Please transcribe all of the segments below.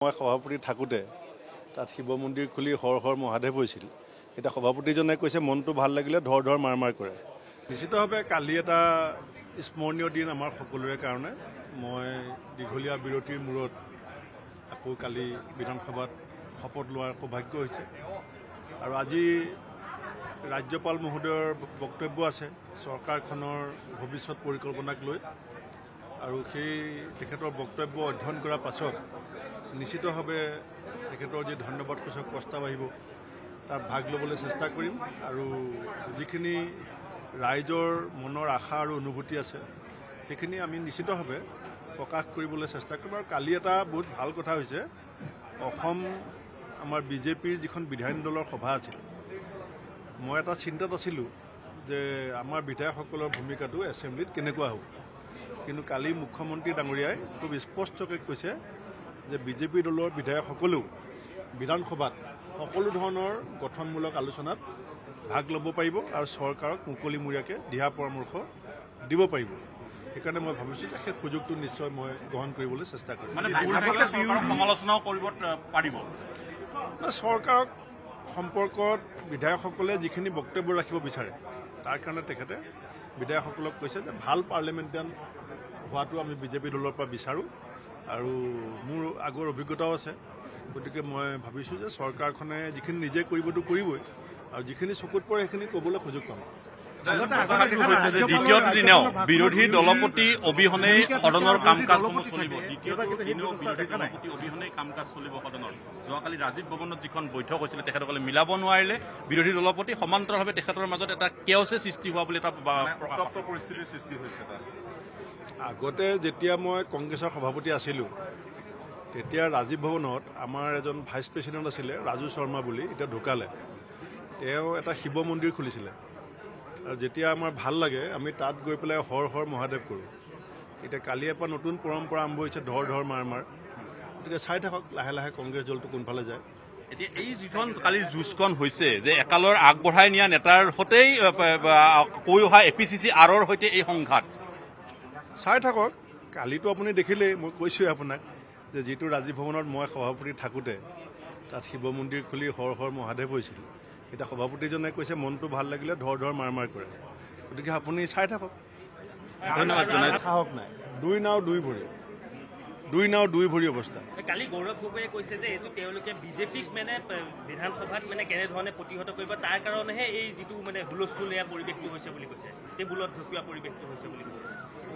মই সভাপতি থাকোঁতে তাত শিৱ মন্দিৰ খুলি হৰ হৰ মহাদেৱ হৈছিল। এতিয়া সভাপতিজনে কৈছে মনটো ভাল লাগিলে ধৰ ধৰ মাৰ মাৰ কৰে। নিশ্চিতভাৱে কালি এটা স্মৰণীয় দিন আমাৰ সকলোৰে কাৰণে। মই দীঘলীয়া বিৰতিৰ মূৰত আকৌ কালি বিধানসভাত শপত লোৱাৰ সৌভাগ্য হৈছে আৰু আজি ৰাজ্যপাল মহোদয়ৰ বক্তব্য আছে চৰকাৰখনৰ ভৱিষ্যত পৰিকল্পনাক লৈ আৰু সেই তেখেতৰ বক্তব্য অধ্যয়ন কৰাৰ পাছত নিশ্চিতভাৱে তেখেতৰ যি ধন্যবাদসূচক প্ৰস্তাৱ আহিব তাত ভাগ ল'বলৈ চেষ্টা কৰিম আৰু যিখিনি ৰাইজৰ মনৰ আশা আৰু অনুভূতি আছে সেইখিনি আমি নিশ্চিতভাৱে প্ৰকাশ কৰিবলৈ চেষ্টা কৰিম। আৰু কালি এটা বহুত ভাল কথা হৈছে, অসম আমাৰ বিজেপিৰ যিখন বিধায়িনী দলৰ সভা আছিল, মই এটা চিন্তাত আছিলোঁ যে আমাৰ বিধায়কসকলৰ ভূমিকাটো এছেম্বলিত কেনেকুৱা হ'ব, কিন্তু কালি মুখ্যমন্ত্ৰী ডাঙৰীয়াই খুব স্পষ্টকৈ কৈছে যে বিজেপি দলৰ বিধায়কসকলেও বিধানসভাত সকলো ধৰণৰ গঠনমূলক আলোচনাত ভাগ ল'ব পাৰিব আৰু চৰকাৰক মুকলিমূৰীয়াকৈ দিহা পৰামৰ্শ দিব পাৰিব। সেইকাৰণে মই ভাবিছোঁ যে সেই সুযোগটো নিশ্চয় মই গ্ৰহণ কৰিবলৈ চেষ্টা কৰিম। সমালোচনাও কৰিব পাৰিব চৰকাৰক সম্পৰ্কত বিধায়কসকলে যিখিনি বক্তব্য ৰাখিব বিচাৰে তাৰ কাৰণে তেখেতে বিধায়কসকলক কৈছে যে ভাল পাৰ্লিমেণ্টাৰিয়ান হোৱাটো আমি বিজেপি দলৰ পৰা বিচাৰোঁ আৰু মোৰ আগৰ অভিজ্ঞতাও আছে। গতিকে মই ভাবিছোঁ যে চৰকাৰখনে যিখিনি নিজে কৰিবতো কৰিবই আৰু যিখিনি চকুত পৰে সেইখিনি ক'বলৈ সুযোগ পাম। দ্বিতীয় দিনাও বিৰোধী দলপতি অবিহনে সদনৰ কাম কাজসমূহ চলিব। অবিহনে কাম কাজ চলিব সদনৰ। যোৱাকালি ৰাজীৱ ভৱনত যিখন বৈঠক হৈছিলে তেখেতসকলে মিলাব নোৱাৰিলে বিৰোধী দলপতি, সমান্তৰালভাৱে তেখেতৰ মাজত এটা কেওছে সৃষ্টি হোৱা বুলি এটা প্ৰতপ্ত পৰিস্থিতিৰ সৃষ্টি হৈছে। আগতে যেতিয়া মই কংগ্ৰেছৰ সভাপতি আছিলোঁ তেতিয়া ৰাজীৱ ভৱনত আমাৰ এজন ভাইচ প্ৰেছিডেণ্ট আছিলে ৰাজু শৰ্মা বুলি, এতিয়া ঢুকালে। তেওঁ এটা শিৱ মন্দিৰ খুলিছিলে আৰু যেতিয়া আমাৰ ভাল লাগে আমি তাত গৈ পেলাই হৰ হৰ মহাদেৱ কৰোঁ। এতিয়া কালিৰ পৰা নতুন পৰম্পৰা আৰম্ভ হৈছে ধৰ ধৰ মাৰ মাৰ। গতিকে চাই থাকক লাহে লাহে কংগ্ৰেছ দলটো কোনফালে যায়। এতিয়া এই যিখন কালিৰ যুঁজখন হৈছে যে একালৰ আগবঢ়াই নিয়া নেতাৰ সৈতেই কৈ অহা APCC আৰৰ সৈতে এই সংঘাত চাই থাকক। কালিতো আপুনি দেখিলেই, মই কৈছোঁৱে আপোনাক যে যিটো ৰাজীৱ ভৱনত মই সভাপতি থাকোঁতে তাত শিৱ মন্দিৰ খুলি হৰ হৰ মহাদেৱ হৈছিল। এতিয়া সভাপতিজনে কৈছে মনটো ভাল লাগিলে ধৰ ধৰ মাৰ মাৰ কৰে। গতিকে আপুনি চাই থাকক। ধন্যবাদ জনাইছোঁ। সাহস নাই, দুই নাও দুই ভৰি অৱস্থা। কালি গৌৰৱ গগৈয়ে কৈছে যে এইটো তেওঁলোকে বিজেপিক মানে বিধানসভাত মানে কেনেধৰণে প্ৰতিহত কৰিব তাৰ কাৰণেহে এই যিটো মানে হুলস্থুলীয়া পৰিৱেশটো হৈছে বুলি কৈছে, টেবুলত ঢুকিওৱা পৰিৱেশটো হৈছে বুলি কৈছে।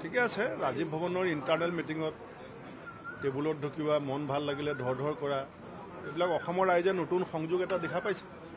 ঠিকে আছে, ৰাজীৱ ভৱনৰ ইণ্টাৰনেল মিটিঙত টেবুলত ঢুকিওৱা, মন ভাল লাগিলে ধৰ ধৰ কৰা, এইবিলাক অসমৰ ৰাইজে নতুন সংযোগ এটা দেখা পাইছে।